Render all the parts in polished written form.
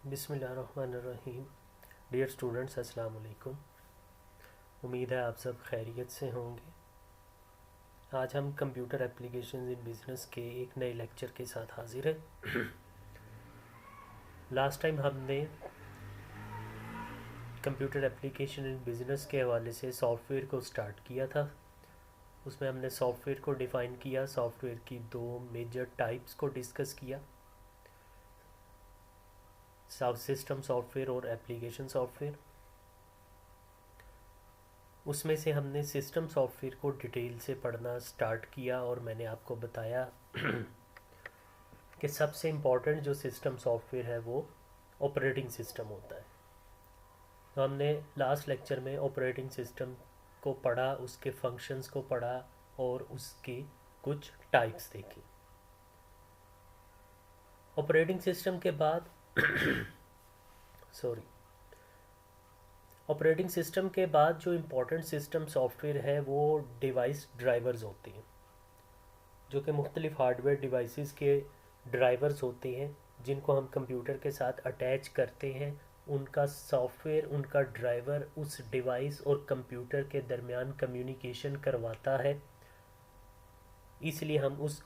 बिस्मिल्लाहिर्रहमानिर्रहीम। Dear students, अस्सलाम वालेकुम। उम्मीद है आप सब खैरियत से होंगे। आज हम कंप्यूटर एप्लीकेशंस इन बिज़नेस के एक नए लेक्चर के साथ हाजिर हैं। लास्ट टाइम हमने कंप्यूटर एप्लीकेशन इन बिज़नेस के हवाले से सॉफ्टवेयर को स्टार्ट किया था। उसमें हमने सॉफ्टवेयर को डिफ़ाइन किया, सॉफ्टवेयर की दो मेजर टाइप्स को डिस्कस किया, सिस्टम सॉफ्टवेयर और एप्लीकेशन सॉफ्टवेयर। उसमें से हमने सिस्टम सॉफ्टवेयर को डिटेल से पढ़ना स्टार्ट किया और मैंने आपको बताया कि सबसे इम्पॉर्टेंट जो सिस्टम सॉफ्टवेयर है वो ऑपरेटिंग सिस्टम होता है। तो हमने लास्ट लेक्चर में ऑपरेटिंग सिस्टम को पढ़ा, उसके फंक्शंस को पढ़ा और उसके कुछ टाइप्स देखी। ऑपरेटिंग सिस्टम के बाद ऑपरेटिंग सिस्टम के बाद जो इम्पोर्टेंट सिस्टम सॉफ्टवेयर है वो डिवाइस ड्राइवर्स होते हैं, जो कि मुख्तलिफ हार्डवेयर डिवाइसेस के ड्राइवर्स होते हैं जिनको हम कंप्यूटर के साथ अटैच करते हैं। उनका सॉफ्टवेयर, उनका ड्राइवर उस डिवाइस और कंप्यूटर के दरमियान कम्युनिकेशन करवाता है, इसलिए हम उस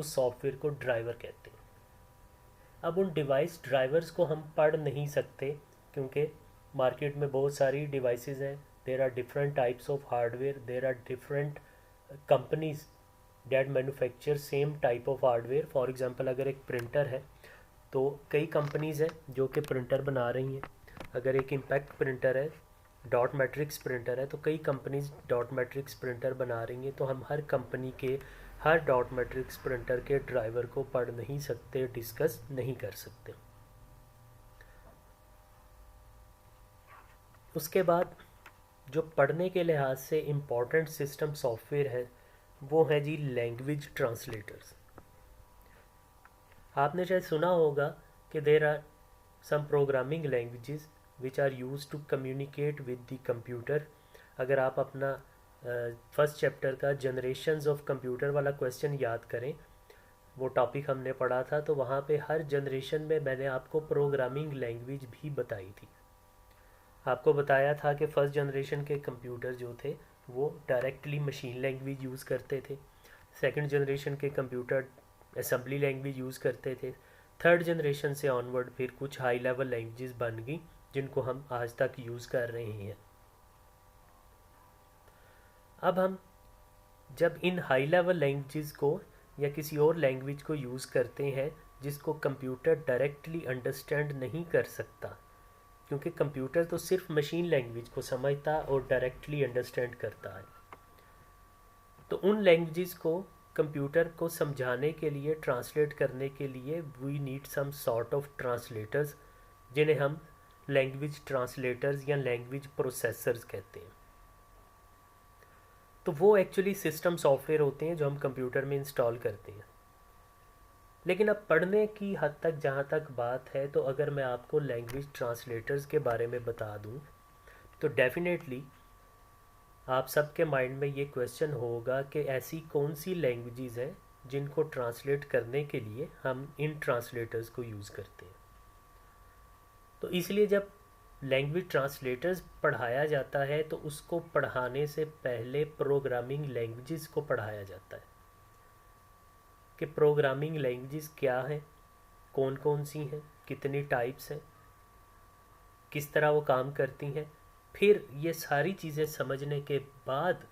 सॉफ्टवेयर को ड्राइवर कहते हैं। अब उन डिवाइस ड्राइवर्स को हम पढ़ नहीं सकते क्योंकि मार्केट में बहुत सारी डिवाइसेस हैं। There are different types of hardware, there are different companies that manufacture same type of hardware. For example, अगर एक प्रिंटर है तो कई कंपनीज हैं जो कि प्रिंटर बना रही हैं। अगर एक इम्पैक्ट प्रिंटर है, डॉट मैट्रिक्स प्रिंटर है, तो कई कंपनीज डॉट मैट्रिक्स प्रिंटर बना रही हैं। तो हम हर कंपनी के हर डॉट मैट्रिक्स प्रिंटर के ड्राइवर को पढ़ नहीं सकते, डिस्कस नहीं कर सकते। उसके बाद जो पढ़ने के लिहाज से इम्पॉर्टेंट सिस्टम सॉफ्टवेयर है वो है जी लैंग्वेज ट्रांसलेटर्स। आपने शायद सुना होगा कि there are some programming languages which are use to communicate with the computer. अगर आप अपना फर्स्ट चैप्टर का जनरेशंस ऑफ कंप्यूटर वाला क्वेश्चन याद करें, वो टॉपिक हमने पढ़ा था, तो वहाँ पे हर जनरेशन में मैंने आपको प्रोग्रामिंग लैंग्वेज भी बताई थी। आपको बताया था कि फर्स्ट जनरेशन के कंप्यूटर जो थे वो डायरेक्टली मशीन लैंग्वेज यूज़ करते थे। सेकंड जनरेशन के कंप्यूटर असेंबली लैंग्वेज यूज़ करते थे। थर्ड जनरेशन से ऑनवर्ड फिर कुछ हाई लेवल लैंग्वेजेस बन गई जिनको हम आज तक यूज़ कर रहे हैं। अब हम जब इन हाई लेवल लैंग्वेजेस को या किसी और लैंग्वेज को यूज़ करते हैं जिसको कंप्यूटर डायरेक्टली अंडरस्टैंड नहीं कर सकता, क्योंकि कंप्यूटर तो सिर्फ मशीन लैंग्वेज को समझता और डायरेक्टली अंडरस्टैंड करता है, तो उन लैंग्वेजेस को कंप्यूटर को समझाने के लिए, ट्रांसलेट करने के लिए we need some sort of translators, जिन्हें हम लैंग्वेज ट्रांसलेटर्स या लैंग्वेज प्रोसेसर्स कहते हैं। तो वो एक्चुअली सिस्टम सॉफ्टवेयर होते हैं जो हम कंप्यूटर में इंस्टॉल करते हैं। लेकिन अब पढ़ने की हद तक जहाँ तक बात है, तो अगर मैं आपको लैंग्वेज ट्रांसलेटर्स के बारे में बता दूँ तो डेफिनेटली आप सबके माइंड में ये क्वेश्चन होगा कि ऐसी कौन सी लैंग्वेजेस हैं जिनको ट्रांसलेट करने के लिए हम इन ट्रांसलेटर्स को यूज़ करते हैं। तो इसलिए जब लैंग्वेज ट्रांसलेटर्स पढ़ाया जाता है तो उसको पढ़ाने से पहले प्रोग्रामिंग लैंग्वेजेस को पढ़ाया जाता है कि प्रोग्रामिंग लैंग्वेजेस क्या हैं, कौन कौन सी हैं, कितनी टाइप्स हैं, किस तरह वो काम करती हैं। फिर ये सारी चीज़ें समझने के बाद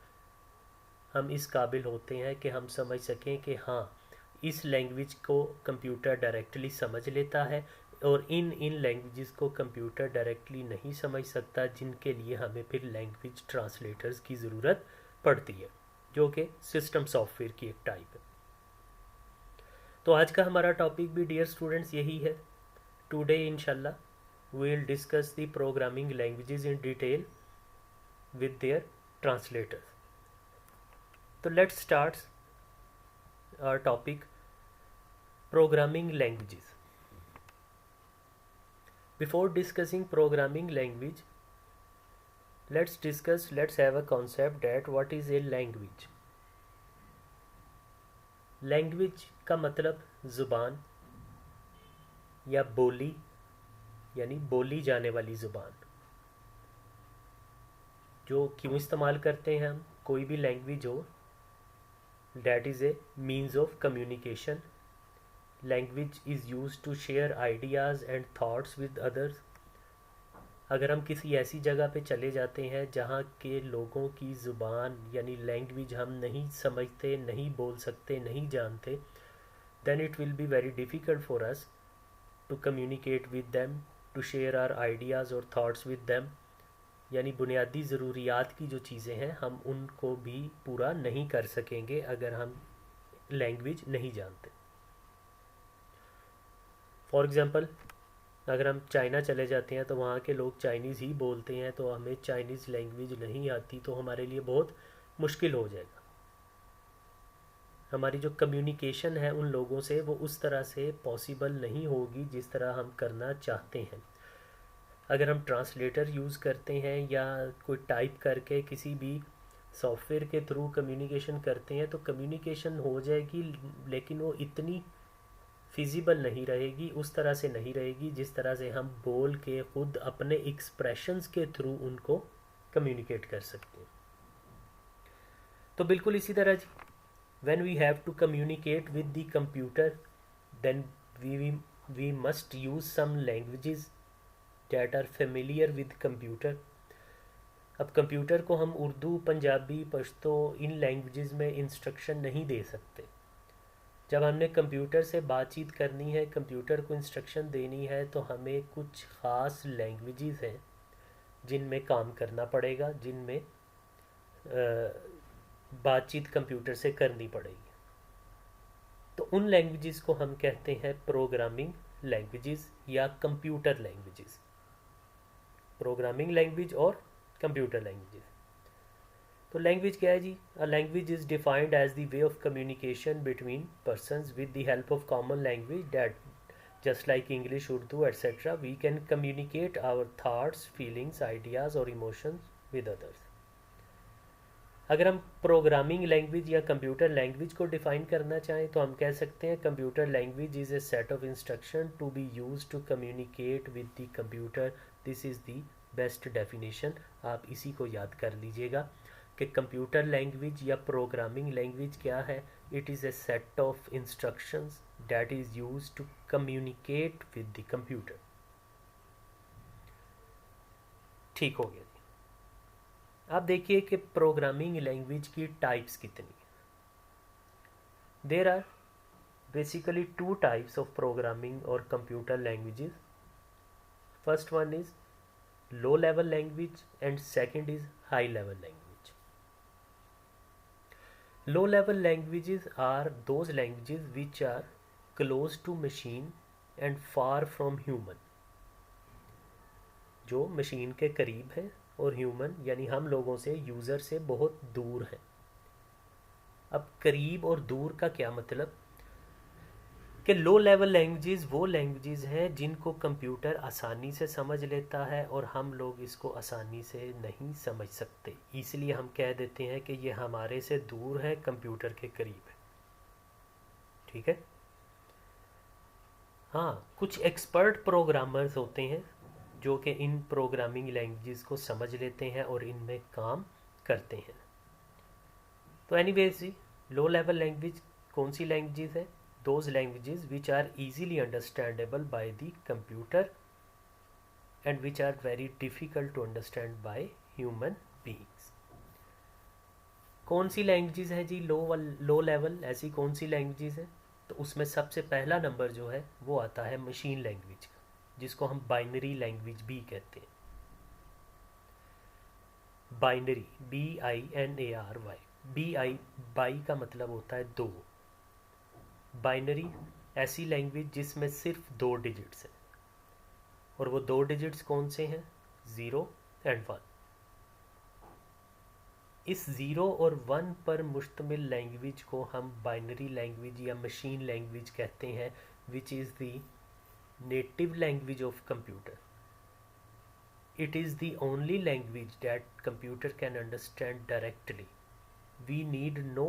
हम इस काबिल होते हैं कि हम समझ सकें कि हाँ, इस लैंग्वेज को कंप्यूटर डायरेक्टली समझ लेता है और इन लैंग्वेजेस को कंप्यूटर डायरेक्टली नहीं समझ सकता, जिनके लिए हमें फिर लैंग्वेज ट्रांसलेटर्स की ज़रूरत पड़ती है, जो कि सिस्टम सॉफ्टवेयर की एक टाइप है। तो आज का हमारा टॉपिक भी डियर स्टूडेंट्स यही है। टुडे इंशाल्लाह we will discuss the programming languages in detail with their translators. तो let's start our topic programming languages. Before discussing programming language, let's have a concept that what is a language. Language का मतलब ज़ुबान या बोली यानी बोली जाने वाली ज़ुबान। जो क्यों इस्तेमाल करते हैं हम कोई भी लैंग्वेज हो, that is a means of communication. Language is use to share ideas and thoughts with others. अगर हम किसी ऐसी जगह पे चले जाते हैं जहाँ के लोगों की ज़ुबान यानी लैंग्वेज हम नहीं समझते, नहीं बोल सकते, नहीं जानते, then it will be very difficult for us to communicate with them, to share our ideas और thoughts with them। यानी बुनियादी ज़रूरियात की जो चीज़ें हैं हम उनको भी पूरा नहीं कर सकेंगे अगर हम लैंग्वेज नहीं जानते। फॉर एग्ज़ाम्पल, अगर हम चाइना चले जाते हैं तो वहाँ के लोग चाइनीज़ ही बोलते हैं, तो हमें चाइनीज़ लैंग्वेज नहीं आती तो हमारे लिए बहुत मुश्किल हो जाएगा। हमारी जो कम्युनिकेशन है उन लोगों से वो उस तरह से पॉसिबल नहीं होगी जिस तरह हम करना चाहते हैं। अगर हम ट्रांसलेटर यूज़ करते हैं या कोई टाइप करके किसी भी सॉफ्टवेयर के थ्रू कम्युनिकेशन करते हैं तो कम्युनिकेशन हो जाएगी, लेकिन वो इतनी फिजिबल नहीं रहेगी, उस तरह से नहीं रहेगी जिस तरह से हम बोल के खुद अपने एक्सप्रेशंस के थ्रू उनको कम्युनिकेट कर सकते हैं। तो बिल्कुल इसी तरह जी, when we have to communicate with the computer, then we must use some languages that are familiar with computer। अब कंप्यूटर को हम उर्दू, पंजाबी, पश्तो इन लैंग्वेजेस में इंस्ट्रक्शन नहीं दे सकते। जब हमने कंप्यूटर से बातचीत करनी है, कंप्यूटर को इंस्ट्रक्शन देनी है, तो हमें कुछ ख़ास लैंग्वेजेस हैं जिनमें काम करना पड़ेगा, जिनमें बातचीत कंप्यूटर से करनी पड़ेगी। तो उन लैंग्वेजेस को हम कहते हैं प्रोग्रामिंग लैंग्वेजेस या कंप्यूटर लैंग्वेजेस। प्रोग्रामिंग लैंग्वेज और कंप्यूटर लैंग्वेजेस। तो लैंग्वेज क्या है जी? A language is defined as the way of communication between persons with the help of common language that just like English, Urdu etcetera we can communicate our thoughts, feelings, ideas और emotions with others. अगर हम programming language या computer language को define करना चाहें तो हम कह सकते हैं computer language is a set of instruction to be use to communicate with the computer. This is the best definition. आप इसी को याद कर लीजिएगा कि कंप्यूटर लैंग्वेज या प्रोग्रामिंग लैंग्वेज क्या है। It is a set of instructions that is use to communicate with the computer. ठीक हो गया। आप देखिए कि प्रोग्रामिंग लैंग्वेज की टाइप्स कितनी। There are basically two types of programming और computer languages. First one is low level language and second is high level language. Low level languages are those languages which are close to machine and far from human. जो machine के करीब है और human यानी हम लोगों से, user से बहुत दूर है। अब करीब और दूर का क्या मतलब कि लो लेवल लैंग्वेजेस वो लैंग्वेजेस हैं जिनको कंप्यूटर आसानी से समझ लेता है और हम लोग इसको आसानी से नहीं समझ सकते, इसलिए हम कह देते हैं कि ये हमारे से दूर है, कंप्यूटर के करीब है। ठीक है। हाँ, कुछ एक्सपर्ट प्रोग्रामर्स होते हैं जो कि इन प्रोग्रामिंग लैंग्वेजेस को समझ लेते हैं और इनमें काम करते हैं। तो एनीवेज जी, लो लेवल लैंग्वेज कौन सी लैंग्वेजेस है? Those languages which are easily understandable by the computer and which are very difficult to understand by human beings. कौन सी लैंग्वेजेस है जी लो लेवल? ऐसी कौन सी लैंग्वेजेस है? तो उसमें सबसे पहला नंबर जो है वो आता है मशीन लैंग्वेज का, जिसको हम बाइनरी लैंग्वेज भी कहते हैं। बाइनरी, BINARY, बाई का मतलब होता है दो। बाइनरी ऐसी लैंग्वेज जिसमें सिर्फ 2 डिजिट्स हैं, और वो 2 डिजिट्स कौन से हैं? 0 एंड 1। इस 0 और 1 पर मुश्तमिल लैंग्वेज को हम बाइनरी लैंग्वेज या मशीन लैंग्वेज कहते हैं, which is the native language of computer. It is the only language that computer can understand directly. We need no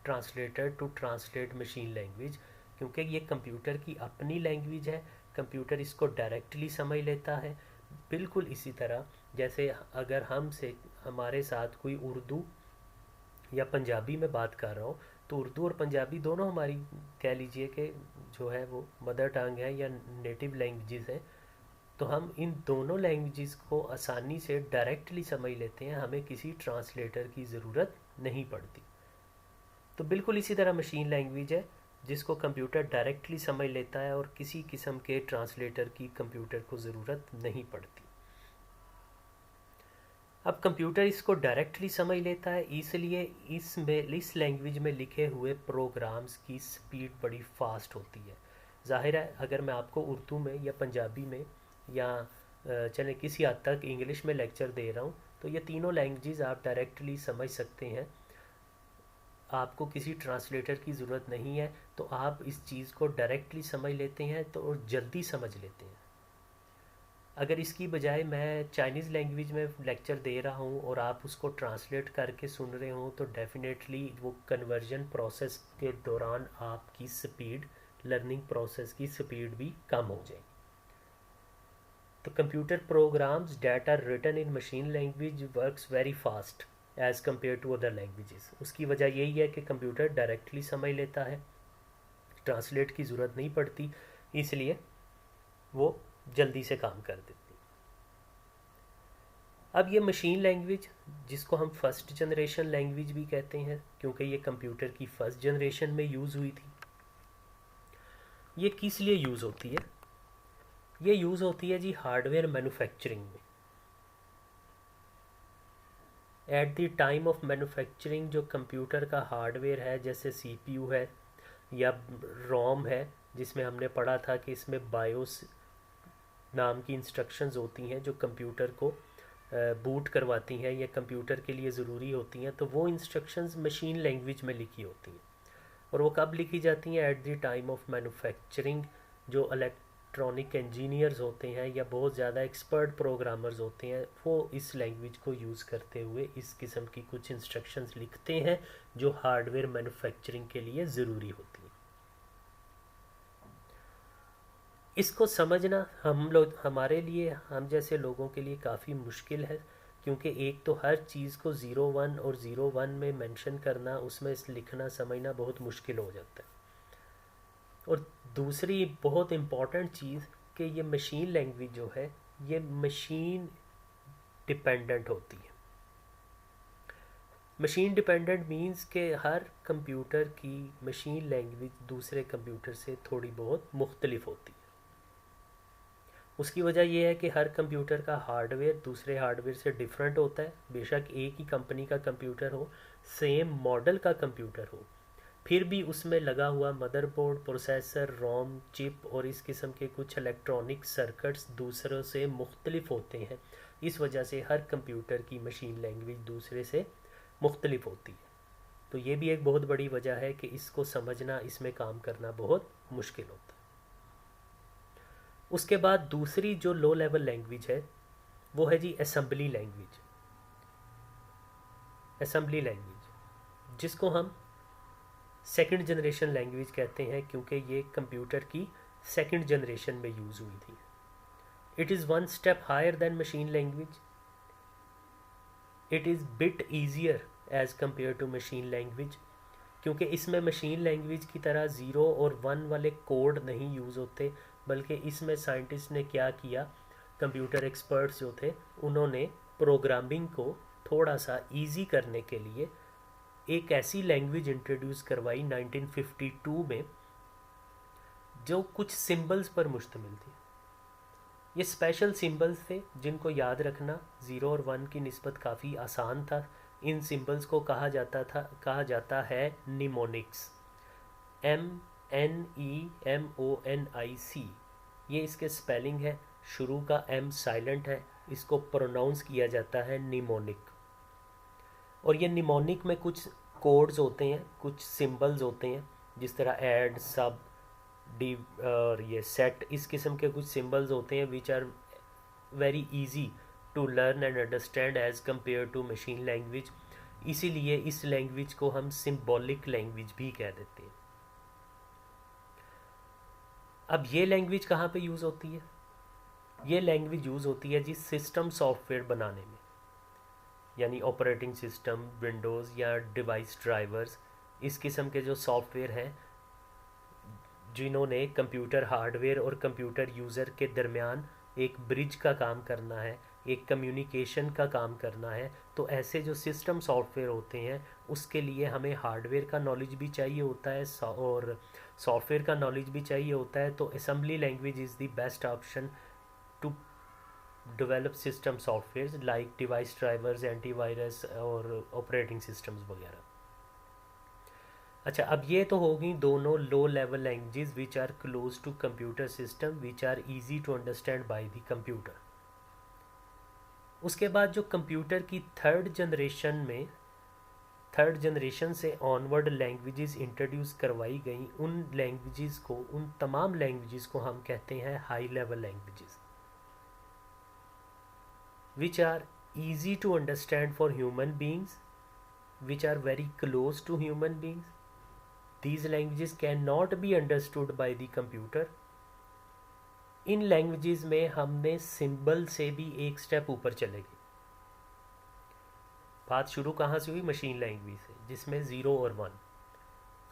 translator to translate machine language, क्योंकि ये कंप्यूटर की अपनी language है, computer इसको directly समझ लेता है। बिल्कुल इसी तरह जैसे अगर हमारे साथ कोई उर्दू या पंजाबी में बात कर रहा हो, तो उर्दू और पंजाबी दोनों हमारी कह लीजिए कि जो है वो मदर टंग है या नेटिव लैंग्वेजेस हैं। तो हम इन दोनों लैंग्वेजेस को आसानी से डायरेक्टली समझ लेते हैं, हमें किसी ट्रांसलेटर की ज़रूरत नहीं पड़ती। तो बिल्कुल इसी तरह मशीन लैंग्वेज है जिसको कंप्यूटर डायरेक्टली समझ लेता है और किसी किस्म के ट्रांसलेटर की कंप्यूटर को ज़रूरत नहीं पड़ती। अब कंप्यूटर इसको डायरेक्टली समझ लेता है, इसलिए इस लैंग्वेज में लिखे हुए प्रोग्राम्स की स्पीड बड़ी फास्ट होती है। जाहिर है अगर मैं आपको उर्दू में या पंजाबी में या चलें किसी हद तक इंग्लिश में लेक्चर दे रहा हूँ, तो ये तीनों लैंग्वेजेस आप डायरेक्टली समझ सकते हैं, आपको किसी ट्रांसलेटर की ज़रूरत नहीं है। तो आप इस चीज़ को डायरेक्टली समझ लेते हैं तो और जल्दी समझ लेते हैं। अगर इसकी बजाय मैं चाइनीज़ लैंग्वेज में लेक्चर दे रहा हूँ और आप उसको ट्रांसलेट करके सुन रहे हो, तो डेफिनेटली वो कन्वर्जन प्रोसेस के दौरान आपकी स्पीड, लर्निंग प्रोसेस की स्पीड भी कम हो जाएगी। तो computer programs that are written in machine language works very fast as compare to other languages. उसकी वजह यही है कि कंप्यूटर डायरेक्टली समझ लेता है, ट्रांसलेट की ज़रूरत नहीं पड़ती, इसलिए वो जल्दी से काम कर देती। अब ये मशीन लैंग्वेज, जिसको हम फर्स्ट जनरेशन लैंग्वेज भी कहते हैं क्योंकि ये कंप्यूटर की फर्स्ट जनरेशन में यूज़ हुई थी, ये किस लिए यूज़ होती है? ये यूज़ होती है जी हार्डवेयर मैन्युफैक्चरिंग में। At the time of manufacturing जो कंप्यूटर का हार्डवेयर है, जैसे सीपीयू है या रोम है, जिसमें हमने पढ़ा था कि इसमें बायोस नाम की इंस्ट्रक्शंस होती हैं जो कंप्यूटर को बूट करवाती हैं या कंप्यूटर के लिए ज़रूरी होती हैं, तो वो इंस्ट्रक्शंस मशीन लैंग्वेज में लिखी होती हैं। और वो कब लिखी जाती हैं? At the time of manufacturing. जो इलेक्ट्रॉनिक इंजीनियर्स होते हैं या बहुत ज़्यादा एक्सपर्ट प्रोग्रामर्स होते हैं, वो इस लैंग्वेज को यूज़ करते हुए इस किस्म की कुछ इंस्ट्रक्शंस लिखते हैं जो हार्डवेयर मैन्युफैक्चरिंग के लिए ज़रूरी होती हैं। इसको समझना हमारे लिए, हम जैसे लोगों के लिए काफ़ी मुश्किल है, क्योंकि एक तो हर चीज़ को 01 और 01 में मेंशन करना, उसमें लिखना समझना बहुत मुश्किल हो जाता है। और दूसरी बहुत इम्पॉर्टेंट चीज़ कि ये मशीन लैंग्वेज जो है ये मशीन डिपेंडेंट होती है। मशीन डिपेंडेंट मींस कि हर कंप्यूटर की मशीन लैंग्वेज दूसरे कंप्यूटर से थोड़ी बहुत मुख्तलिफ होती है। उसकी वजह यह है कि हर कंप्यूटर का हार्डवेयर दूसरे हार्डवेयर से डिफरेंट होता है। बेशक एक ही कंपनी का कंप्यूटर हो, सेम मॉडल का कंप्यूटर हो, फिर भी उसमें लगा हुआ मदरबोर्ड, प्रोसेसर, रोम, चिप और इस किस्म के कुछ इलेक्ट्रॉनिक सर्किट्स दूसरों से मुख्तलिफ होते हैं। इस वजह से हर कंप्यूटर की मशीन लैंग्वेज दूसरे से मुख्तलिफ होती है। तो ये भी एक बहुत बड़ी वजह है कि इसको समझना, इसमें काम करना बहुत मुश्किल होता है। उसके बाद दूसरी जो लो लेवल लैंग्वेज है वो है जी असेंबली लैंग्वेज। असेंबली लैंग्वेज जिसको हम सेकंड जनरेशन लैंग्वेज कहते हैं, क्योंकि ये कंप्यूटर की सेकंड जनरेशन में यूज़ हुई थी। It is one step higher than machine language. It is bit easier as compare to machine language, क्योंकि इसमें मशीन लैंग्वेज की तरह 0 और 1 वाले कोड नहीं यूज़ होते, बल्कि इसमें साइंटिस्ट ने क्या किया, कंप्यूटर एक्सपर्ट्स जो थे उन्होंने प्रोग्रामिंग को थोड़ा सा इजी करने के लिए एक ऐसी लैंग्वेज इंट्रोड्यूस करवाई 1952 में जो कुछ सिंबल्स पर मुश्तमिल थी। ये स्पेशल सिंबल्स थे जिनको याद रखना 0 और 1 की निस्बत काफ़ी आसान था। इन सिंबल्स को कहा जाता है निमोनिक्स। MNEMONIC ये इसके स्पेलिंग है। शुरू का M साइलेंट है, इसको प्रोनाउंस किया जाता है निमोनिक। और ये निमोनिक में कुछ कोड्स होते हैं, कुछ सिंबल्स होते हैं, जिस तरह ऐड, सब, डी और ये सेट, इस किस्म के कुछ सिंबल्स होते हैं which are very easy to learn and understand as compare to machine language. इसीलिए इस लैंग्वेज को हम सिम्बॉलिक लैंग्वेज भी कह देते हैं। अब ये लैंग्वेज कहाँ पे यूज़ होती है? ये लैंग्वेज यूज़ होती है जी सिस्टम सॉफ्टवेयर बनाने में, यानी ऑपरेटिंग सिस्टम, विंडोज़ या डिवाइस ड्राइवर्स, इस किस्म के जो सॉफ्टवेयर हैं जिन्होंने कंप्यूटर हार्डवेयर और कंप्यूटर यूज़र के दरमियान एक ब्रिज का काम करना है, एक कम्युनिकेशन का काम करना है, तो ऐसे जो सिस्टम सॉफ्टवेयर होते हैं उसके लिए हमें हार्डवेयर का नॉलेज भी चाहिए होता है और सॉफ्टवेयर का नॉलेज भी चाहिए होता है। तो assembly language is the best option to develop system software like device drivers, antivirus और ऑपरेटिंग सिस्टम्स वगैरह। अच्छा, अब ये तो होगी दोनों low level languages which are close to computer system which are easy to understand by the computer. उसके बाद जो कंप्यूटर की थर्ड जनरेशन से ऑनवर्ड लैंग्वेजेस इंट्रोड्यूस करवाई गई, उन लैंग्वेजेस को, उन तमाम लैंग्वेजेस को हम कहते हैं high level languages which are easy to understand for human beings, which are very close to human beings. These languages cannot be understood by the computer. In languages में हमने सिंबल से भी एक स्टेप ऊपर चले गए। बात शुरू कहाँ से हुई? मशीन लैंग्वेज से, जिसमें 0 और 1,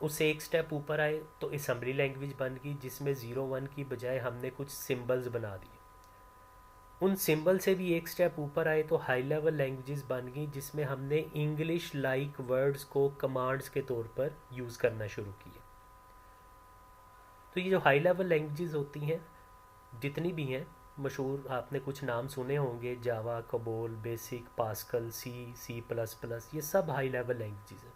उससे एक स्टेप ऊपर आए तो असेंबली लैंग्वेज बन गई, जिसमें 0 1 की बजाय हमने कुछ सिंबल्स बना दिए। उन सिंबल से भी एक स्टेप ऊपर आए तो हाई लेवल लैंग्वेजेस बन गई, जिसमें हमने इंग्लिश लाइक वर्ड्स को कमांड्स के तौर पर यूज़ करना शुरू किया। तो ये जो हाई लेवल लैंग्वेजेस होती हैं, जितनी भी हैं मशहूर, आपने कुछ नाम सुने होंगे, Java, COBOL, BASIC, Pascal, C plus plus, ये सब हाई लेवल लैंग्वेजेस हैं।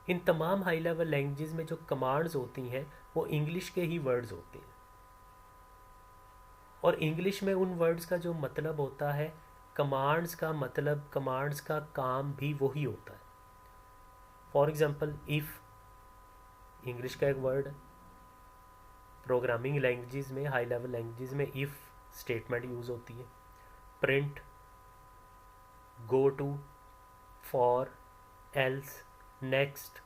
इन तमाम हाई लेवल लैंग्वेजेस में जो कमांड्स होती हैं वो इंग्लिश के ही वर्ड्स होते हैं, और इंग्लिश में उन वर्ड्स का जो मतलब होता है, कमांड्स का मतलब, कमांड्स का काम भी वही होता है। फॉर एग्जांपल इफ़ इंग्लिश का एक वर्ड है, प्रोग्रामिंग लैंग्वेजेस में, हाई लेवल लैंग्वेजेस में इफ़ स्टेटमेंट यूज़ होती है, print, go to, for, else, next,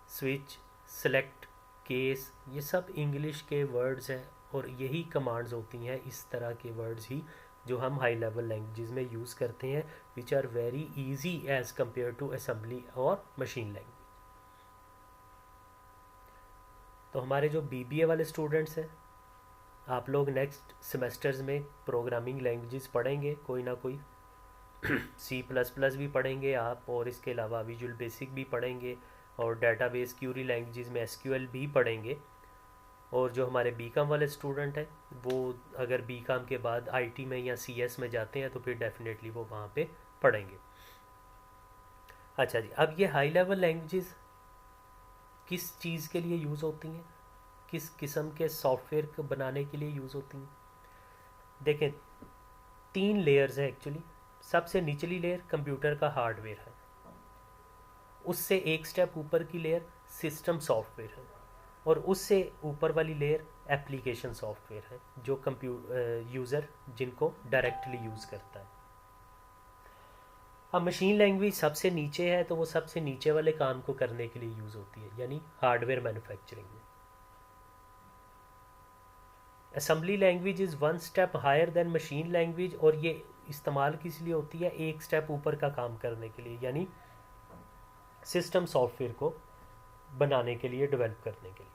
switch, select, case, ये सब इंग्लिश के वर्ड्स हैं और यही कमांड्स होती हैं, इस तरह के वर्ड्स ही जो हम हाई लेवल लैंग्वेजेस में यूज़ करते हैं, which are very easy as compare to assembly और मशीन लैंग्वेज। तो हमारे जो बीबीए वाले स्टूडेंट्स हैं, आप लोग नेक्स्ट सेमेस्टर्स में प्रोग्रामिंग लैंग्वेजेस पढ़ेंगे कोई ना कोई, सी प्लस प्लस भी पढ़ेंगे आप, और इसके अलावा विजुअल बेसिक भी पढ़ेंगे, और डेटाबेस क्यूरी लैंग्वेजेस में एसक्यूएल भी पढ़ेंगे। और जो हमारे बीकॉम वाले स्टूडेंट हैं, वो अगर बीकॉम के बाद आईटी में या सीएस में जाते हैं तो फिर डेफिनेटली वो वहाँ पे पढ़ेंगे। अच्छा जी, अब ये हाई लेवल लैंग्वेजेस किस चीज़ के लिए यूज़ होती हैं, किस किस्म के सॉफ्टवेयर को बनाने के लिए यूज़ होती हैं? देखें, 3 लेयर्स हैं एक्चुअली। सबसे निचली लेयर कंप्यूटर का हार्डवेयर है, उससे एक स्टेप ऊपर की लेयर सिस्टम सॉफ्टवेयर है, और उससे ऊपर वाली लेयर एप्लीकेशन सॉफ्टवेयर है, जो यूज़र जिनको डायरेक्टली यूज़ करता है। अब मशीन लैंग्वेज सबसे नीचे है, तो वो सबसे नीचे वाले काम को करने के लिए यूज़ होती है, यानी हार्डवेयर मैन्युफैक्चरिंग में। Assembly language is 1 step higher than machine language, और ये इस्तेमाल किस लिए होती है? एक स्टेप ऊपर का काम करने के लिए, यानी सिस्टम सॉफ्टवेयर को बनाने के लिए, डेवलप करने के लिए।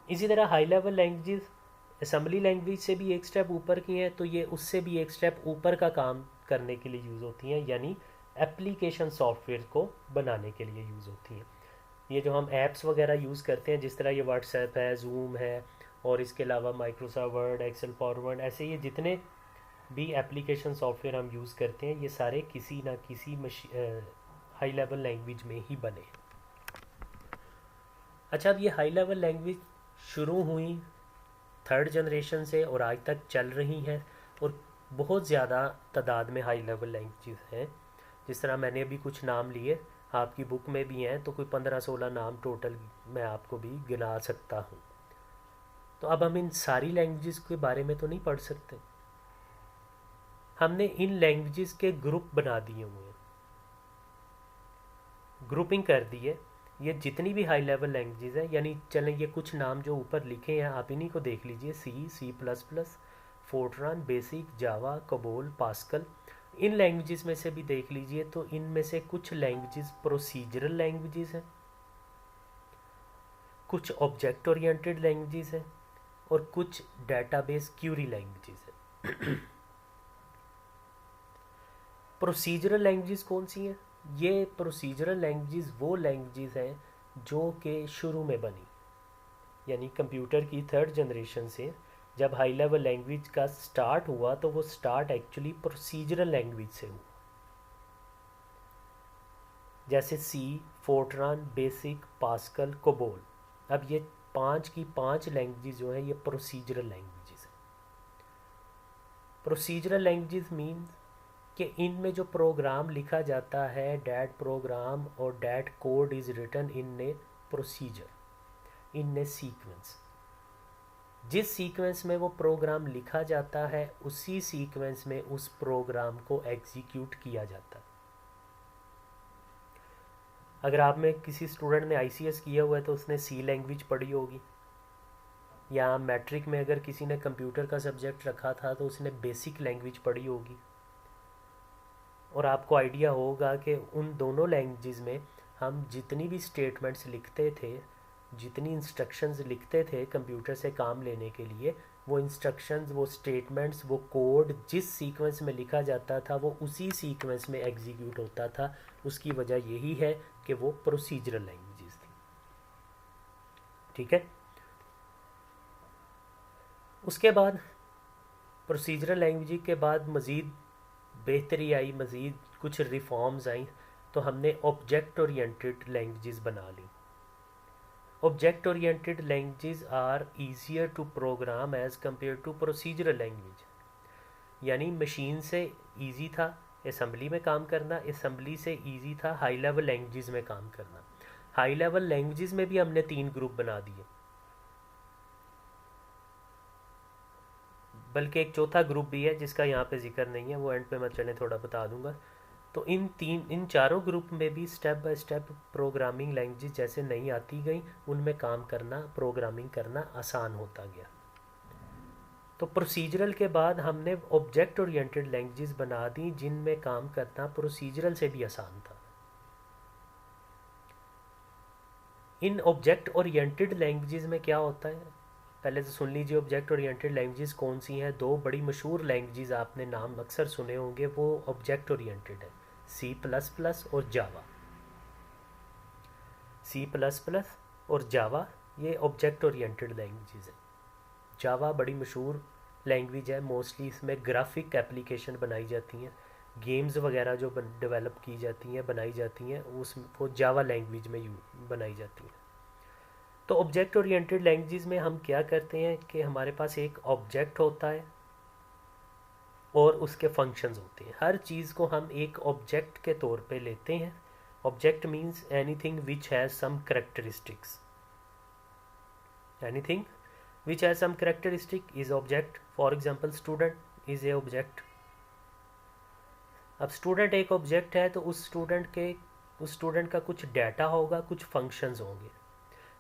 इसी तरह high level languages assembly language से भी एक स्टेप ऊपर की हैं, तो ये उससे भी एक स्टेप ऊपर का काम करने के लिए यूज़ होती हैं, यानी एप्लीकेशन सॉफ्टवेयर को बनाने के लिए यूज़ होती हैं। ये जो हम ऐप्स वगैरह यूज़ करते हैं, जिस तरह ये व्हाट्सएप है, जूम है, और इसके अलावा माइक्रोसॉफ्ट वर्ड, एक्सेल, पावरपॉइंट, ऐसे ये जितने भी एप्लीकेशन सॉफ्टवेयर हम यूज़ करते हैं, ये सारे किसी ना किसी हाई लेवल लैंग्वेज में ही बने। अच्छा, अब ये हाई लेवल लैंग्वेज शुरू हुई 3rd जनरेशन से और आज तक चल रही हैं, और बहुत ज़्यादा तादाद में हाई लेवल लैंग्वेजेस हैं। जिस तरह मैंने अभी कुछ नाम लिए, आपकी बुक में भी हैं, तो कोई 15-16 नाम टोटल मैं आपको भी गिना सकता हूँ। तो अब हम इन सारी लैंग्वेजेस के बारे में तो नहीं पढ़ सकते, हमने इन लैंग्वेजेस के ग्रुप बना दिए हुए हैं, ग्रुपिंग कर दी है ये जितनी भी हाई लेवल लैंग्वेजेस हैं, यानी चलें ये कुछ नाम जो ऊपर लिखे हैं आप इन्हीं को देख लीजिए, C plus plus, Fortran, BASIC, Java, COBOL, Pascal, इन लैंग्वेजेस में से भी देख लीजिए तो इनमें से कुछ लैंग्वेजेस प्रोसीजरल लैंग्वेजेस हैं, कुछ ऑब्जेक्ट ओरिएंटेड लैंग्वेजेस हैं और कुछ डेटाबेस क्यूरी लैंग्वेजेस हैं। प्रोसीजरल लैंग्वेजेस कौन सी हैं? ये प्रोसीजरल लैंग्वेजेस वो लैंग्वेजेस हैं जो कि शुरू में बनी, यानी कंप्यूटर की थर्ड जनरेशन से जब हाई लेवल लैंग्वेज का स्टार्ट हुआ तो वो स्टार्ट एक्चुअली प्रोसीजरल लैंग्वेज से हुआ, जैसे C, Fortran, BASIC, Pascal, COBOL. अब ये पांच की पांच लैंग्वेजेस जो है ये प्रोसीजरल लैंग्वेजेस हैं। प्रोसीजरल लैंग्वेजेस मीन्स कि इनमें जो प्रोग्राम लिखा जाता है, डैट प्रोग्राम और that code is written in a procedure, in a sequence. जिस सीक्वेंस में वो प्रोग्राम लिखा जाता है उसी सीक्वेंस में उस प्रोग्राम को एग्जीक्यूट किया जाता है। अगर आप में किसी स्टूडेंट ने आईसीएस किया हुआ है तो उसने सी लैंग्वेज पढ़ी होगी, या मैट्रिक में अगर किसी ने कंप्यूटर का सब्जेक्ट रखा था तो उसने बेसिक लैंग्वेज पढ़ी होगी। और आपको आइडिया होगा कि उन दोनों लैंग्वेजेस में हम जितनी भी स्टेटमेंट्स लिखते थे, जितनी इंस्ट्रक्शंस लिखते थे कंप्यूटर से काम लेने के लिए, वो इंस्ट्रक्शंस, वो स्टेटमेंट्स, वो कोड जिस सीक्वेंस में लिखा जाता था वो उसी सीक्वेंस में एग्जीक्यूट होता था। उसकी वजह यही है कि वो प्रोसीजरल लैंग्वेजेस थी। ठीक है। उसके बाद प्रोसीजरल लैंग्वेज के बाद मज़ीद बेहतरी आई, मज़ीद कुछ रिफॉर्म्स आई, तो हमने ऑब्जेक्ट ओरिएंटेड लैंग्वेजेस बना ली। Object oriented languages are easier to program as compare to procedural language, यानी मशीन से इजी था असम्बली में काम करना, असम्बली से इजी था हाई लेवल लैंग्वेजेस में काम करना। हाई लेवल लैंग्वेजेस में भी हमने 3 ग्रुप बना दिए, बल्कि एक चौथा ग्रुप भी है जिसका यहाँ पे जिक्र नहीं है, वो एंड पे मैं चलें थोड़ा बता दूंगा। तो इन चारों ग्रुप में भी step by step programming language जैसे नहीं आती गई, उनमें काम करना, प्रोग्रामिंग करना आसान होता गया। तो प्रोसीजरल के बाद हमने ऑब्जेक्ट ओरिएंटेड लैंग्वेजेस बना दी जिनमें काम करना प्रोसीजरल से भी आसान था। इन ऑब्जेक्ट ओरिएंटेड लैंग्वेजेस में क्या होता है, पहले तो सुन लीजिए ऑब्जेक्ट ओरिएंटेड लैंग्वेजेस कौन सी हैं। 2 बड़ी मशहूर लैंग्वेजेस आपने नाम अक्सर सुने होंगे, वो ऑब्जेक्ट ओरिएंटेड है, सी प्लस प्लस और जावा। सी प्लस प्लस और जावा ये ऑब्जेक्ट ओरिएंटेड लैंग्वेजेस हैं। जावा बड़ी मशहूर लैंग्वेज है, मोस्टली इसमें ग्राफिक एप्लीकेशन बनाई जाती हैं, गेम्स वगैरह जो डेवलप की जाती हैं, बनाई जाती हैं, वो जावा लैंग्वेज में बनाई जाती हैं। तो ऑब्जेक्ट ओरिएंटेड लैंग्वेजेस में हम क्या करते हैं कि हमारे पास एक ऑब्जेक्ट होता है और उसके फंक्शंस होते हैं। हर चीज़ को हम एक ऑब्जेक्ट के तौर पे लेते हैं। Object means anything which has some characteristics, anything which has some characteristic is object. For example, student is a object. अब स्टूडेंट एक ऑब्जेक्ट है तो उस स्टूडेंट का कुछ डाटा होगा, कुछ फंक्शंस होंगे।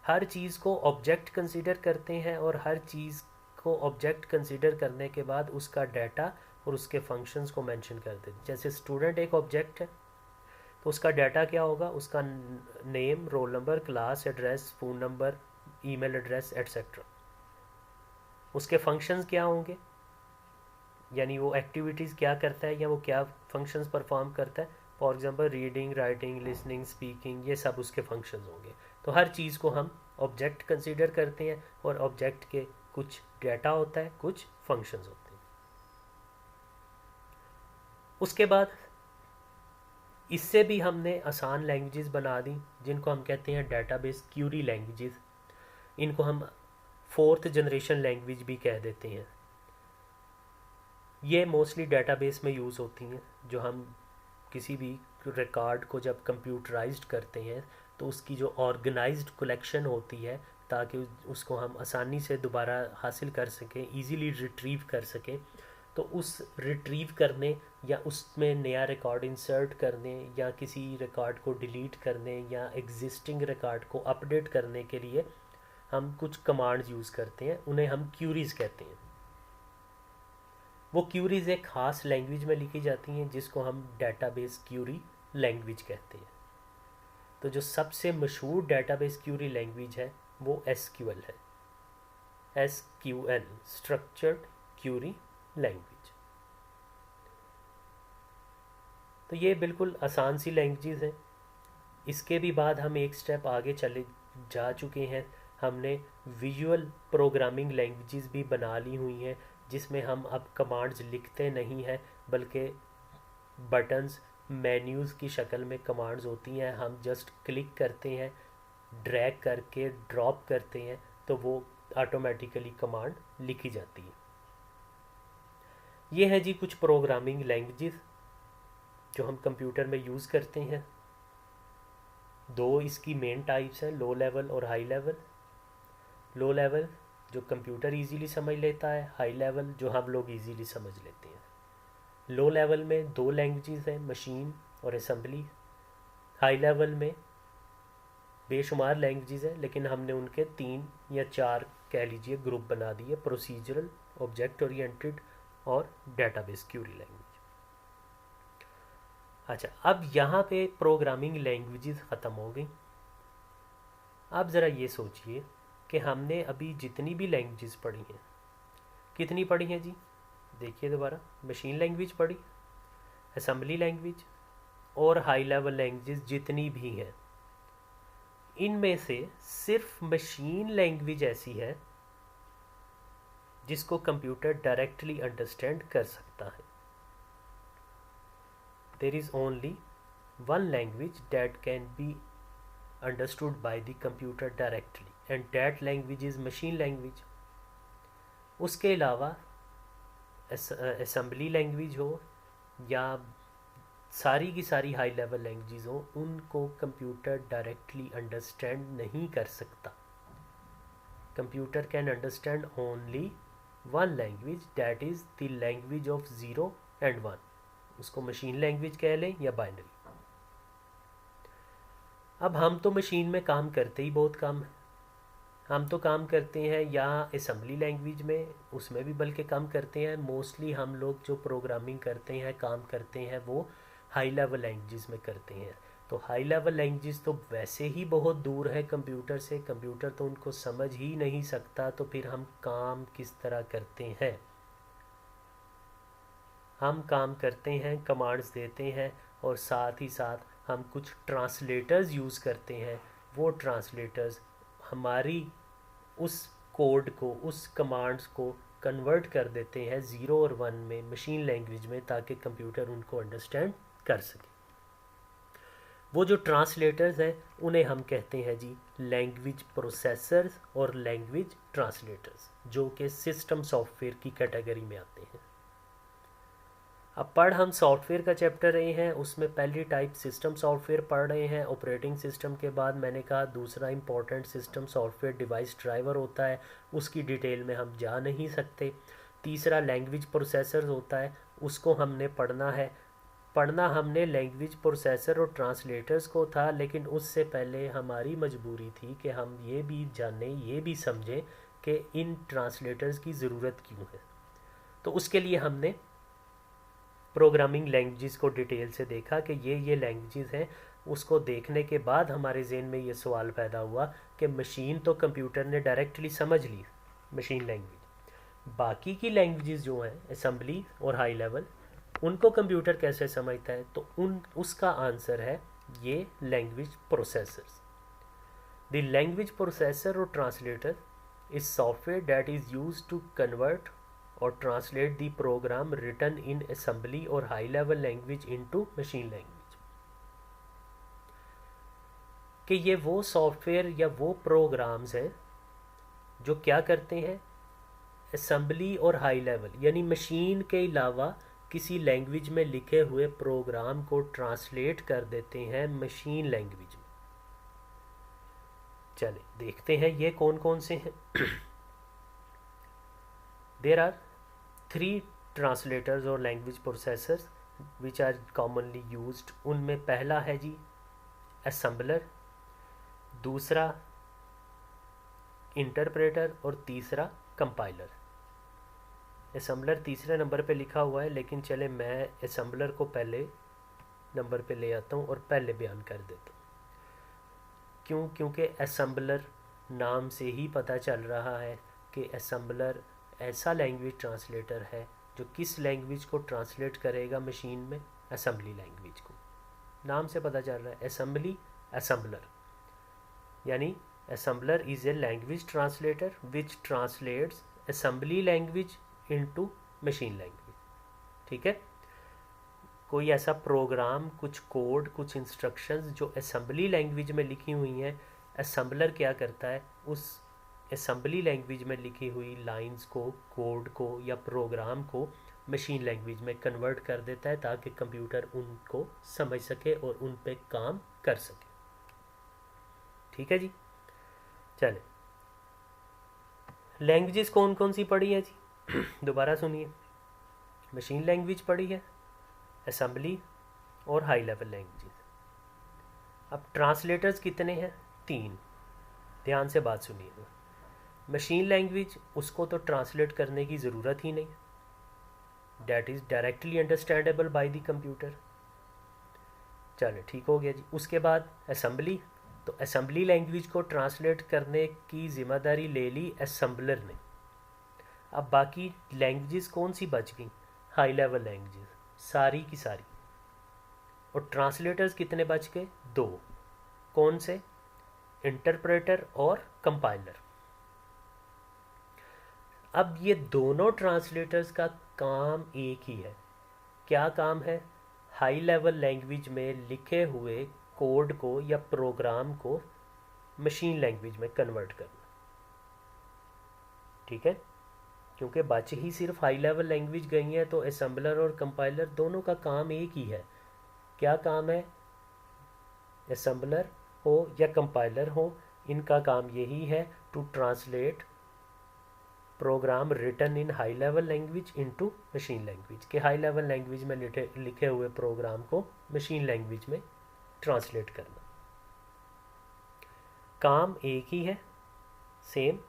हर चीज़ को ऑब्जेक्ट कंसीडर करते हैं और हर चीज़ को ऑब्जेक्ट कंसीडर करने के बाद उसका डाटा और उसके फंक्शंस को मेंशन कर देते हैं। जैसे स्टूडेंट एक ऑब्जेक्ट है तो उसका डाटा क्या होगा, उसका name, roll number, class, address, phone number, email address etcetera. उसके फंक्शंस क्या होंगे, यानी वो एक्टिविटीज़ क्या करता है या वो क्या फंक्शंस परफॉर्म करता है। For example reading, writing, listening, speaking, ये सब उसके फंक्शंस होंगे। तो हर चीज़ को हम ऑब्जेक्ट कंसीडर करते हैं और ऑब्जेक्ट के कुछ डाटा होता है, कुछ फंक्शंस होते हैं। उसके बाद इससे भी हमने आसान लैंग्वेजेस बना दी जिनको हम कहते हैं डेटाबेस क्यूरी लैंग्वेजेस। इनको हम 4th जनरेशन लैंग्वेज भी कह देते हैं। ये मोस्टली डेटाबेस में यूज़ होती हैं। जो हम किसी भी रिकॉर्ड को जब कंप्यूटराइज्ड करते हैं तो उसकी जो ऑर्गेनाइज्ड कलेक्शन होती है ताकि उसको हम आसानी से दोबारा हासिल कर सकें, इजीली रिट्रीव कर सकें, तो उस रिट्रीव करने या उसमें नया रिकॉर्ड इंसर्ट करने या किसी रिकॉर्ड को डिलीट करने या एग्जिस्टिंग रिकॉर्ड को अपडेट करने के लिए हम कुछ कमांड्स यूज़ करते हैं, उन्हें हम क्यूरीज कहते हैं। वो क्यूरीज एक ख़ास लैंग्वेज में लिखी जाती हैं जिसको हम डेटाबेस क्यूरी लैंग्वेज कहते हैं। तो जो सबसे मशहूर डेटाबेस क्यूरी लैंग्वेज है वो एसक्यूएल है, SQL, स्ट्रक्चर्ड क्यूरी लैंग्वेज। तो ये बिल्कुल आसान सी लैंग्वेज है। इसके भी बाद हम एक स्टेप आगे चले जा चुके हैं, हमने विजुअल प्रोग्रामिंग लैंग्वेजेस भी बना ली हुई हैं जिसमें हम अब कमांड्स लिखते नहीं हैं बल्कि बटन्स मेन्यूज़ की शक्ल में कमांड्स होती हैं। हम जस्ट क्लिक करते हैं, ड्रैग करके ड्रॉप करते हैं तो वो ऑटोमेटिकली कमांड लिखी जाती है। ये है जी कुछ प्रोग्रामिंग लैंग्वेजेस जो हम कंप्यूटर में यूज़ करते हैं। दो इसकी मेन टाइप्स हैं, लो लेवल और हाई लेवल। लो लेवल जो कंप्यूटर इजीली समझ लेता है, हाई लेवल जो हम लोग इजीली समझ लेते हैं। लो लेवल में दो लैंग्वेजेस हैं, मशीन और असेंबली। हाई लेवल में बेशुमार लैंग्वेजेस हैं लेकिन हमने उनके 3 या 4 कह लीजिए ग्रुप बना दिए, प्रोसीजरल, ऑब्जेक्ट ओरिएंटेड और डेटाबेस क्यूरी लैंग्वेज। अच्छा, अब यहाँ पे प्रोग्रामिंग लैंग्वेजेस ख़त्म हो गई। अब ज़रा ये सोचिए कि हमने अभी जितनी भी लैंग्वेजेस पढ़ी हैं, कितनी पढ़ी हैं जी? देखिए दोबारा, मशीन लैंग्वेज पढ़ी, असेंबली लैंग्वेज और हाई लेवल लैंग्वेजेस जितनी भी हैं, इनमें से सिर्फ मशीन लैंग्वेज ऐसी है जिसको कंप्यूटर डायरेक्टली अंडरस्टैंड कर सकता है। There is only one language that can be understood by the computer directly and that language is machine language. उसके अलावा असेंबली लैंग्वेज हो या सारी की सारी हाई लेवल लैंग्वेजेस हो, उनको कंप्यूटर डायरेक्टली अंडरस्टैंड नहीं कर सकता। Computer can understand only one language that is the language of 0 and 1। उसको मशीन लैंग्वेज कह लें या बाइनरी। अब हम तो मशीन में काम करते ही बहुत कम है। हम तो काम करते हैं या असेंबली लैंग्वेज में, उसमें भी बल्कि कम करते हैं। मोस्टली हम लोग जो प्रोग्रामिंग करते हैं, काम करते हैं, वो हाई लेवल लैंग्वेजेस में करते हैं। तो हाई लेवल लैंग्वेजेस तो वैसे ही बहुत दूर है कंप्यूटर से, कंप्यूटर तो उनको समझ ही नहीं सकता। तो फिर हम काम किस तरह करते हैं? हम काम करते हैं, कमांड्स देते हैं और साथ ही साथ हम कुछ ट्रांसलेटर्स यूज़ करते हैं। वो ट्रांसलेटर्स हमारी उस कोड को, उस कमांड्स को कन्वर्ट कर देते हैं 0 और 1 में मशीन लैंग्वेज में, ताकि कंप्यूटर उनको अंडरस्टैंड कर सके। वो जो ट्रांसलेटर्स हैं उन्हें हम कहते हैं जी लैंग्वेज प्रोसेसर्स और लैंग्वेज ट्रांसलेटर्स, जो कि सिस्टम सॉफ्टवेयर की कैटेगरी में आते हैं। अब पढ़ हम सॉफ्टवेयर का चैप्टर रहे हैं, उसमें पहली टाइप सिस्टम सॉफ्टवेयर पढ़ रहे हैं। ऑपरेटिंग सिस्टम के बाद मैंने कहा दूसरा important system software device driver होता है, उसकी डिटेल में हम जा नहीं सकते। तीसरा लैंग्वेज प्रोसेसर होता है, उसको हमने पढ़ना है। पढ़ना हमने लैंग्वेज प्रोसेसर और ट्रांसलेटर्स को था, लेकिन उससे पहले हमारी मजबूरी थी कि हम ये भी जानें, ये भी समझें कि इन ट्रांसलेटर्स की ज़रूरत क्यों है। तो उसके लिए हमने प्रोग्रामिंग लैंग्वेजेस को डिटेल से देखा कि ये लैंग्वेजेस हैं। उसको देखने के बाद हमारे जहन में ये सवाल पैदा हुआ कि मशीन तो कंप्यूटर ने डायरेक्टली समझ ली, मशीन लैंग्वेज, बाकी की लैंग्वेजेस जो हैं असेंबली और हाई लेवल, उनको कंप्यूटर कैसे समझता है? तो उसका आंसर है ये language processors. The language processor और translator is software that is used to convert और translate the program written in assembly और high level language into machine language. कि ये वो सॉफ्टवेयर या वो प्रोग्राम्स हैं जो क्या करते हैं, असेंबली और हाई लेवल यानी मशीन के अलावा किसी लैंग्वेज में लिखे हुए प्रोग्राम को ट्रांसलेट कर देते हैं मशीन लैंग्वेज में। चले देखते हैं ये कौन कौन से हैं। देयर आर 3 ट्रांसलेटर्स और language processors which are commonly used, उनमें पहला है जी असेंबलर, दूसरा इंटरप्रेटर और तीसरा कंपाइलर। असेंबलर तीसरे नंबर पे लिखा हुआ है, लेकिन चले मैं असेंबलर को पहले नंबर पे ले आता हूँ और पहले बयान कर देता हूँ। क्यों? क्योंकि असेंबलर नाम से ही पता चल रहा है कि असेंबलर ऐसा लैंग्वेज ट्रांसलेटर है जो किस लैंग्वेज को ट्रांसलेट करेगा मशीन में, असेंबली लैंग्वेज को। नाम से पता चल रहा है असेंबली, असेंबलर, यानी assembler is a language translator which translates assembly language into machine language। ठीक है, कोई ऐसा प्रोग्राम, कुछ कोड, कुछ इंस्ट्रक्शंस जो असेंबली लैंग्वेज में लिखी हुई हैं, असेंबलर क्या करता है, उस असेंबली लैंग्वेज में लिखी हुई लाइंस को, कोड को या प्रोग्राम को मशीन लैंग्वेज में कन्वर्ट कर देता है ताकि कंप्यूटर उनको समझ सके और उन पे काम कर सके। ठीक है जी, चले लैंग्वेजेस कौन कौन सी पढ़ी है जी दोबारा सुनिए। मशीन लैंग्वेज पढ़ी है, असेंबली और हाई लेवल लैंग्वेजेस। अब ट्रांसलेटर्स कितने हैं? 3। ध्यान से बात सुनिएगा। मशीन लैंग्वेज, उसको तो ट्रांसलेट करने की ज़रूरत ही नहीं, that is directly understandable by the computer. चलो ठीक हो गया जी। उसके बाद असेंबली, तो असेंबली लैंग्वेज को ट्रांसलेट करने की ज़िम्मेदारी ले ली असेंबलर ने। अब बाकी लैंग्वेजेस कौन सी बच गई? हाई लेवल लैंग्वेजेस, सारी की सारी। और ट्रांसलेटर्स कितने बच गए? 2। कौन से? इंटरप्रेटर और कंपाइलर। अब ये दोनों ट्रांसलेटर्स का काम एक ही है। क्या काम है? हाई लेवल लैंग्वेज में लिखे हुए कोड को या प्रोग्राम को मशीन लैंग्वेज में कन्वर्ट करना। ठीक है, क्योंकि बच ही सिर्फ हाई लेवल लैंग्वेज गई है, तो असेंबलर और कंपाइलर दोनों का काम एक ही है। क्या काम है? असेंबलर हो या कंपाइलर हो, इनका काम यही है to translate program written in high level language into machine language, के हाई लेवल लैंग्वेज में लिखे हुए प्रोग्राम को मशीन लैंग्वेज में ट्रांसलेट करना। काम एक ही है, सेम,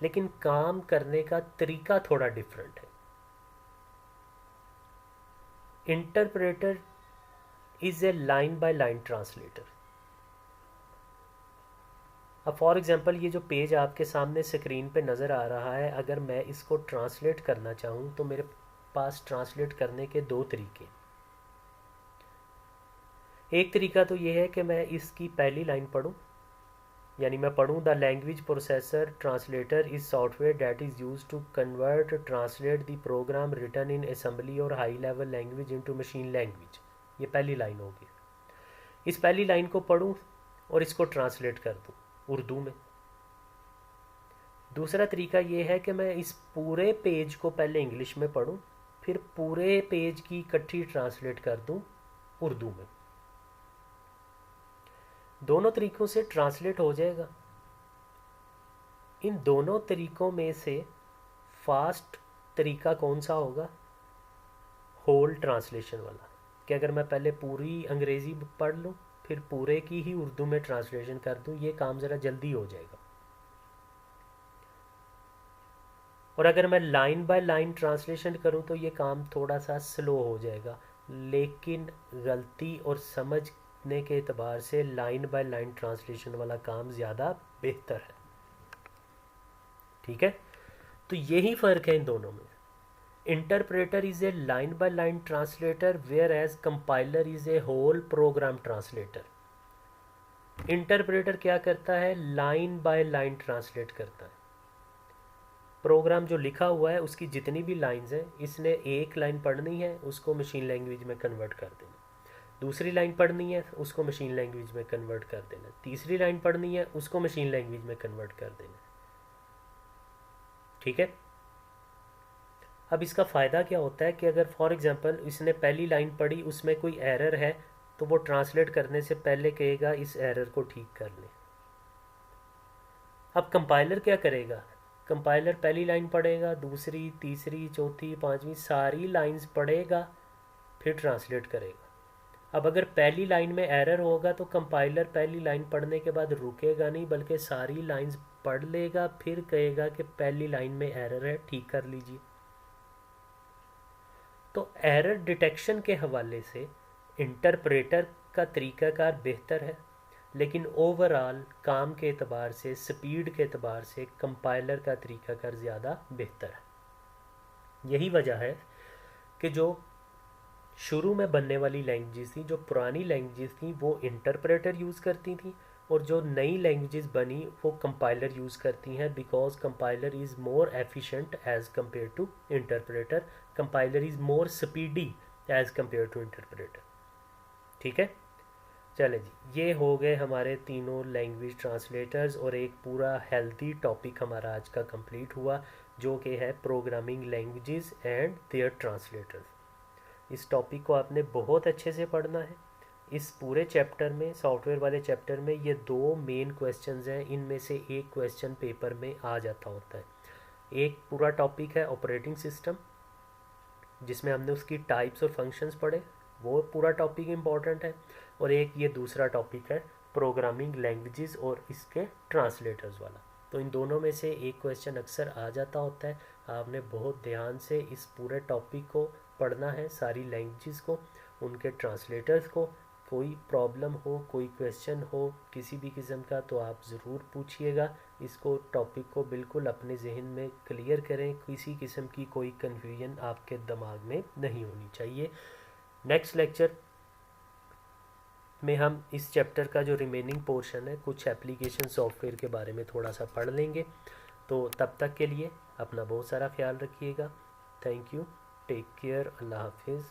लेकिन काम करने का तरीका थोड़ा डिफरेंट है। Interpreter is a line by line translator. अब फॉर एग्जांपल ये जो पेज आपके सामने स्क्रीन पे नज़र आ रहा है, अगर मैं इसको ट्रांसलेट करना चाहूँ तो मेरे पास ट्रांसलेट करने के 2 तरीके। एक तरीका तो ये है कि मैं इसकी पहली लाइन पढूं, यानी मैं पढूं the language processor translator is software that is use to convert translate the program written in assembly और high level language into machine language. ये पहली लाइन होगी। इस पहली लाइन को पढूं और इसको ट्रांसलेट कर दूं उर्दू में। दूसरा तरीका ये है कि मैं इस पूरे पेज को पहले इंग्लिश में पढूं, फिर पूरे पेज की इकट्ठी ट्रांसलेट कर दूं उर्दू में। दोनों तरीकों से ट्रांसलेट हो जाएगा। इन दोनों तरीकों में से फास्ट तरीका कौन सा होगा? होल ट्रांसलेशन वाला, कि अगर मैं पहले पूरी अंग्रेज़ी पढ़ लूँ फिर पूरे की ही उर्दू में ट्रांसलेशन कर दूँ, ये काम ज़रा जल्दी हो जाएगा। और अगर मैं लाइन बाय लाइन ट्रांसलेशन करूँ तो ये काम थोड़ा सा स्लो हो जाएगा, लेकिन गलती और समझने के एतबार से लाइन बाय लाइन ट्रांसलेशन वाला काम ज़्यादा बेहतर है। ठीक है, तो यही फ़र्क है इन दोनों में। Interpreter is a line by line translator whereas compiler is a whole program translator. Interpreter क्या करता है? लाइन बाय लाइन ट्रांसलेट करता है। प्रोग्राम जो लिखा हुआ है उसकी जितनी भी लाइंस हैं, इसने एक लाइन पढ़नी है, उसको मशीन लैंग्वेज में कन्वर्ट कर देना। दूसरी लाइन पढ़नी है, उसको मशीन लैंग्वेज में कन्वर्ट कर देना। तीसरी लाइन पढ़नी है, उसको मशीन लैंग्वेज में कन्वर्ट कर देना। ठीक है, अब इसका फ़ायदा क्या होता है कि अगर फॉर एग्जांपल इसने पहली लाइन पढ़ी, उसमें कोई एरर है, तो वो ट्रांसलेट करने से पहले कहेगा इस एरर को ठीक कर ले। अब कंपाइलर क्या करेगा? कंपाइलर पहली लाइन पढ़ेगा, दूसरी, तीसरी, चौथी, पांचवी, सारी लाइंस पढ़ेगा, फिर ट्रांसलेट करेगा। अब अगर पहली लाइन में एरर होगा तो कंपाइलर पहली लाइन पढ़ने के बाद रुकेगा नहीं, बल्कि सारी लाइंस पढ़ लेगा, फिर कहेगा कि पहली लाइन में एरर है, ठीक कर लीजिए। तो एरर डिटेक्शन के हवाले से इंटरप्रेटर का तरीक़ाकार बेहतर है, लेकिन ओवरऑल काम के एतबार से, स्पीड के एतबार से कंपाइलर का तरीक़ाकार ज़्यादा बेहतर है। यही वजह है कि जो शुरू में बनने वाली लैंग्वेजेस थी, जो पुरानी लैंग्वेजेस थी, वो इंटरप्रेटर यूज़ करती थी, और जो नई लैंग्वेजेस बनी वो कंपाइलर यूज़ करती हैं, because compiler is more efficient as compare to interpreter. Compiler is more speedy as compare to interpreter. ठीक है, चले जी, ये हो गए हमारे तीनों लैंग्वेज ट्रांसलेटर्स, और एक पूरा हेल्थी टॉपिक हमारा आज का कंप्लीट हुआ, जो कि है programming languages and their translators. इस टॉपिक को आपने बहुत अच्छे से पढ़ना है। इस पूरे चैप्टर में, सॉफ्टवेयर वाले चैप्टर में, ये दो मेन क्वेश्चंस हैं, इनमें से एक क्वेश्चन पेपर में आ जाता होता है। एक पूरा टॉपिक है ऑपरेटिंग सिस्टम, जिसमें हमने उसकी टाइप्स और फंक्शंस पढ़े, वो पूरा टॉपिक इम्पॉर्टेंट है। और एक ये दूसरा टॉपिक है प्रोग्रामिंग लैंग्वेजेस और इसके ट्रांसलेटर्स वाला। तो इन दोनों में से एक क्वेश्चन अक्सर आ जाता होता है। आपने बहुत ध्यान से इस पूरे टॉपिक को पढ़ना है, सारी लैंग्वेजेस को, उनके ट्रांसलेटर्स को। कोई प्रॉब्लम हो, कोई क्वेश्चन हो किसी भी किस्म का, तो आप ज़रूर पूछिएगा। इसको टॉपिक को बिल्कुल अपने जहन में क्लियर करें, किसी किस्म की कोई कन्फ्यूजन आपके दिमाग में नहीं होनी चाहिए। नेक्स्ट लेक्चर में हम इस चैप्टर का जो रिमेनिंग पोर्शन है, कुछ एप्लीकेशन सॉफ्टवेयर के बारे में थोड़ा सा पढ़ लेंगे। तो तब तक के लिए अपना बहुत सारा ख्याल रखिएगा। थैंक यू, टेक केयर, अल्लाह हाफिज़।